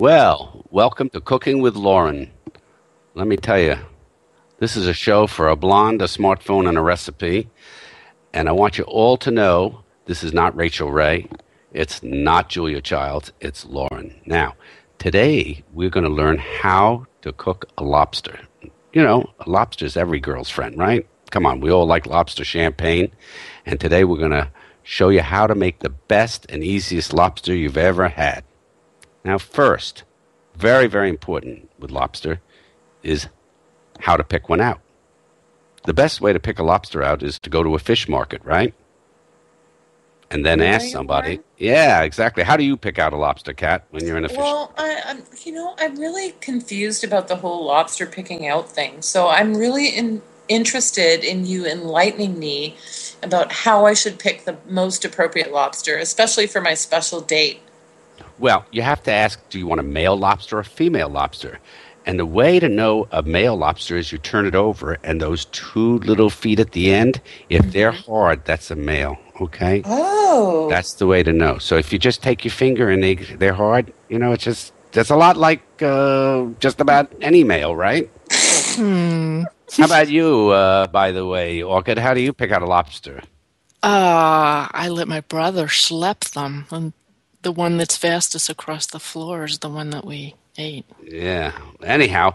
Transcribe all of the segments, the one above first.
Well, welcome to Cooking with Lauren. Let me tell you, this is a show for a blonde, a smartphone, and a recipe. And I want you all to know this is not Rachel Ray. It's not Julia Childs. It's Lauren. Now, today we're going to learn how to cook a lobster. You know, a lobster is every girl's friend, right? Come on, we all like lobster champagne. And today we're going to show you how to make the best and easiest lobster you've ever had. Now, first, very, very important with lobster is how to pick one out. The best way to pick a lobster out is to go to a fish market, right? And then ask somebody. Yeah, exactly. How do you pick out a lobster, Cat, when you're in a fish market? I'm really confused about the whole lobster picking out thing. So I'm really interested in you enlightening me about how I should pick the most appropriate lobster, especially for my special date. Well, you have to ask, do you want a male lobster or a female lobster? And the way to know a male lobster is you turn it over, and those two little feet at the end, if they're hard, that's a male, okay? Oh. That's the way to know. So if you just take your finger and they're hard, you know, that's a lot like just about any male, right? How about you, by the way, Orchid? How do you pick out a lobster? I let my brother slap them, and the one that's fastest across the floor is the one that we ate. Yeah. Anyhow,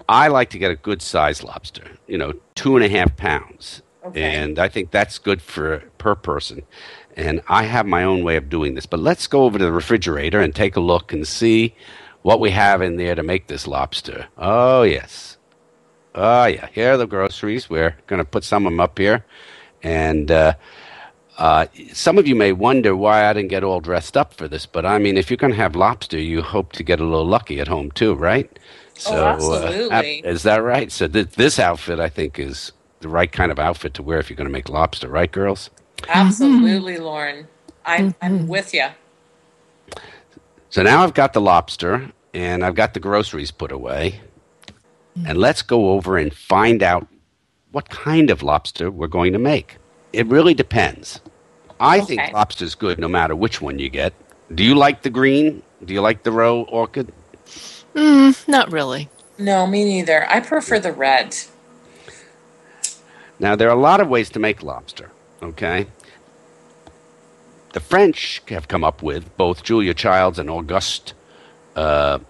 I like to get a good sized lobster, 2.5 pounds. Okay. And I think that's good per person. And I have my own way of doing this. But let's go over to the refrigerator and take a look and see what we have in there to make this lobster. Oh, yes. Oh, yeah. Here are the groceries. We're going to put some of them up here. And some of you may wonder why I didn't get all dressed up for this. But, I mean, if you're going to have lobster, you hope to get a little lucky at home, too, right? So, absolutely. Is that right? So this outfit, I think, is the right kind of outfit to wear if you're going to make lobster. Right, girls? Absolutely, Lauren. I'm with you. So now I've got the lobster, and I've got the groceries put away. And let's go over and find out what kind of lobster we're going to make. It really depends. I think lobster's good no matter which one you get. Do you like the green? Do you like the roe, Orchid? Not really. No, me neither. I prefer the red. Now, there are a lot of ways to make lobster, okay? The French have come up with, both Julia Childs and Auguste Escoffier,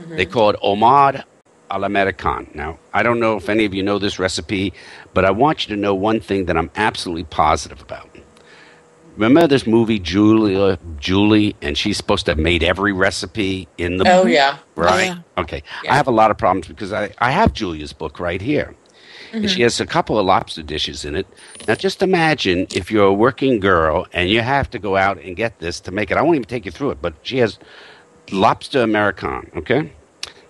they call it homard à l'américaine. Now, I don't know if any of you know this recipe, but I want you to know one thing that I'm absolutely positive about. Remember this movie, Julie, and she's supposed to have made every recipe in the movie? Oh, yeah. Right? Yeah. Okay. Yeah. I have a lot of problems because I have Julia's book right here. And she has a couple of lobster dishes in it. Now, just imagine if you're a working girl and you have to go out and get this to make it. I won't even take you through it, but she has lobster American, okay?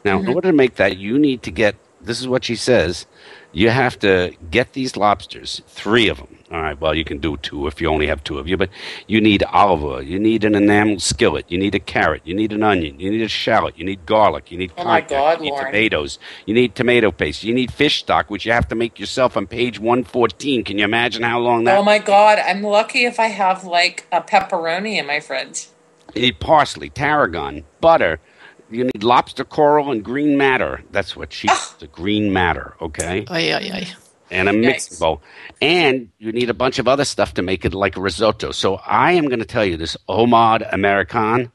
Now, in order to make that, you need to get, this is what she says, you have to get these lobsters, 3 of them. All right, well, you can do 2 if you only have 2 of you, but you need olive oil, you need an enamel skillet, you need a carrot, you need an onion, you need a shallot, you need garlic, you need cognac, God, you need Lauren. tomatoes, you need tomato paste, you need fish stock, which you have to make yourself on page 114. Can you imagine how long that? Oh, my God. I'm lucky if I have, like, a pepperoni in my fridge. You need parsley, tarragon, butter. You need lobster coral and green matter. That's what she the green matter, okay? Ay. And a mixing bowl. And you need a bunch of other stuff to make it like a risotto. So I am going to tell you this homard American,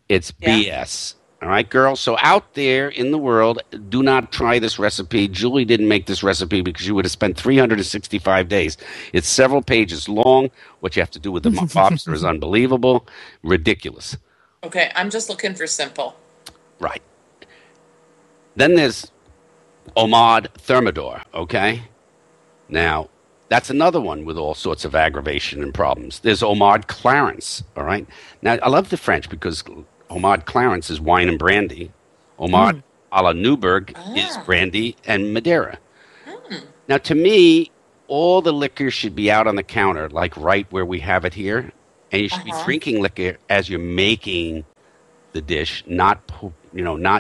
it's BS. All right, girls? So out there in the world, do not try this recipe. Julie didn't make this recipe because you would have spent 365 days. It's several pages long. What you have to do with the lobster is unbelievable, ridiculous. Okay, I'm just looking for simple. Right. Then there's homard thermidor, okay? Now, that's another one with all sorts of aggravation and problems. There's homard Clarence, all right? Now, I love the French because homard Clarence is wine and brandy. Homard a la Newburgh is brandy and Madeira. Now, to me, all the liquor should be out on the counter, like right where we have it here. And you should be drinking liquor as you're making the dish, not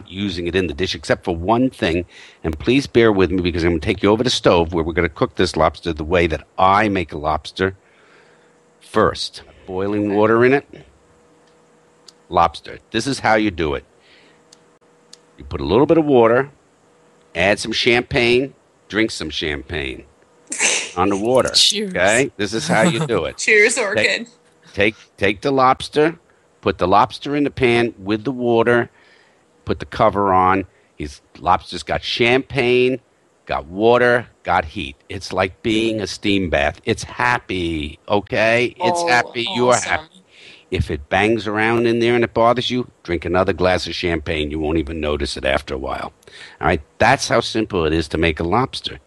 using it in the dish, except for one thing. And please bear with me because I'm going to take you over the stove where we're going to cook this lobster the way that I make a lobster. First, boiling water in it. lobster. This is how you do it. You put a little bit of water, add some champagne, drink some champagne on the water. Cheers. Okay? This is how you do it. Cheers, Orchid. Take the lobster, put the lobster in the pan with the water, put the cover on. Lobster's got champagne, got water, got heat. It's like being a steam bath. It's happy, okay? It's happy. You are happy. If it bangs around in there and it bothers you, drink another glass of champagne. You won't even notice it after a while. All right? That's how simple it is to make a lobster.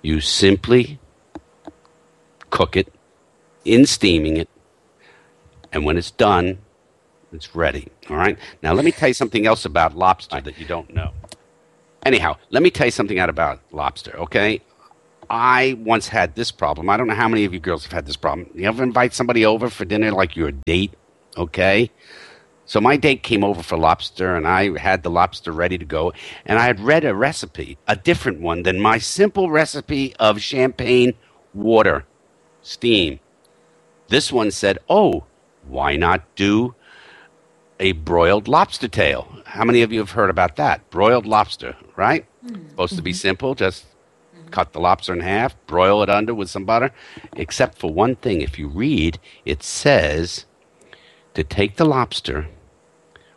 You simply cook it in steaming it, and when it's done, it's ready. All right? Now, let me tell you something else about lobster that you don't know. Anyhow, let me tell you something about lobster, okay? I once had this problem. I don't know how many of you girls have had this problem. You ever invite somebody over for dinner, like your date, okay? So my date came over for lobster, and I had the lobster ready to go. And I had read a recipe, a different one than my simple recipe of champagne, water, steam. This one said, oh, why not do a broiled lobster tail? How many of you have heard about that? Broiled lobster, right? Supposed to be simple, just cut the lobster in half, broil it under with some butter. Except for one thing, if you read, it says to take the lobster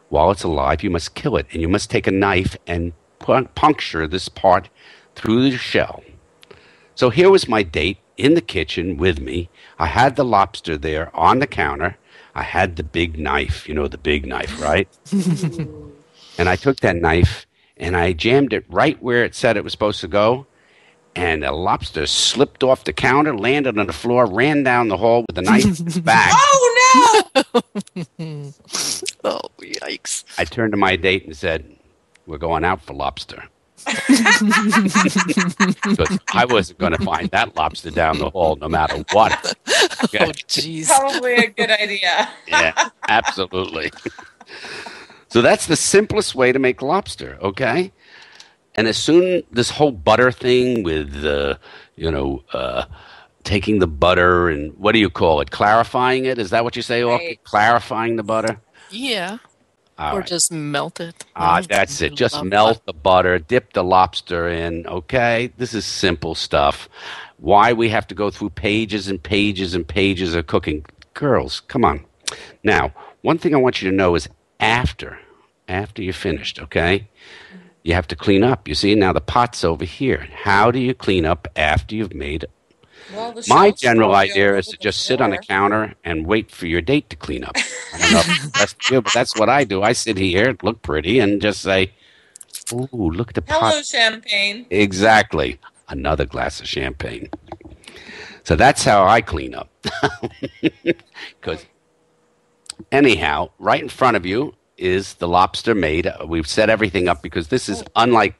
while it's alive, you must kill it, and you must take a knife and puncture this part through the shell. So here was my date in the kitchen with me. I had the lobster there on the counter. I had the big knife, you know, the big knife, right? And I took that knife and I jammed it right where it said it was supposed to go. And the lobster slipped off the counter, landed on the floor, ran down the hall with the knife back. Oh, no! Oh, yikes. I turned to my date and said, we're going out for lobster. Because I wasn't going to find that lobster down the hall no matter what. Okay? Oh, jeez. Probably a good idea. Yeah, absolutely. So that's the simplest way to make lobster, okay? And as soon this whole butter thing with, taking the butter and what do you call it? Clarifying it? Is that what you say, Orchid? Right. Clarifying the butter? Yeah. All Or right. just melt it. That's it. Just Love melt the butter, dip the lobster in, okay? This is simple stuff. Why we have to go through pages and pages and pages of cooking. Girls, come on. Now, one thing I want you to know is after you're finished, okay? You have to clean up. You see, now the pot's over here. How do you clean up after you've made it? Well, the My shelves general probably idea all is to over the just sit on the floor. counter and wait for your date to clean up. I don't know if that's you, but that's what I do. I sit here, look pretty, and just say, ooh, look at the pot. Hello, champagne. Exactly. Another glass of champagne. So that's how I clean up. Because anyhow, right in front of you is the lobster made. We've set everything up because this is unlike,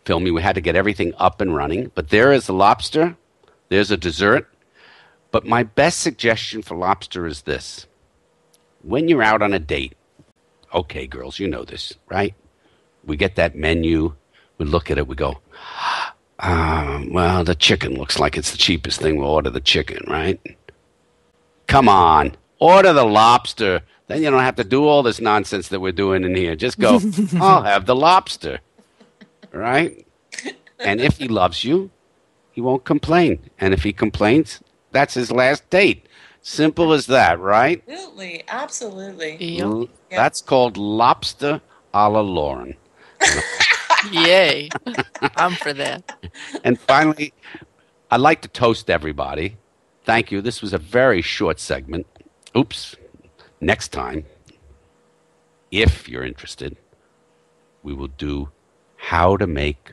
filming. We had to get everything up and running. But there is the lobster. There's a dessert. But my best suggestion for lobster is this. When you're out on a date, okay, girls, you know this, right? We get that menu. We look at it. We go, well, the chicken looks like it's the cheapest thing. We'll order the chicken, right? Come on. Order the lobster. Then you don't have to do all this nonsense that we're doing in here. Just go, I'll have the lobster. Right? And if he loves you, he won't complain. And if he complains, that's his last date. Simple as that, right? Absolutely. Absolutely. Yep. That's called lobster a la Lauren. Yay. I'm for that. And finally, I'd like to toast everybody. Thank you. This was a very short segment. Oops. Next time, if you're interested, we will do how to make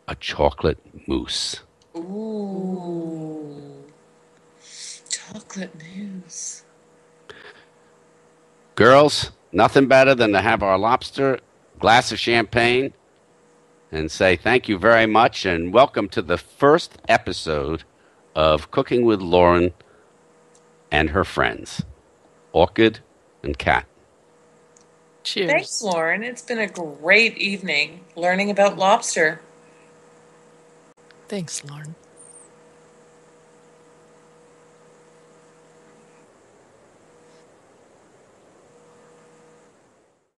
a chocolate mousse. Ooh. Chocolate mousse. Girls, nothing better than to have our lobster, glass of champagne, and say thank you very much and welcome to the first episode of Cooking with Lauren and her friends, Orchid and Kat. Cheers. Thanks, Lauren. It's been a great evening learning about lobster. Thanks, Lauren.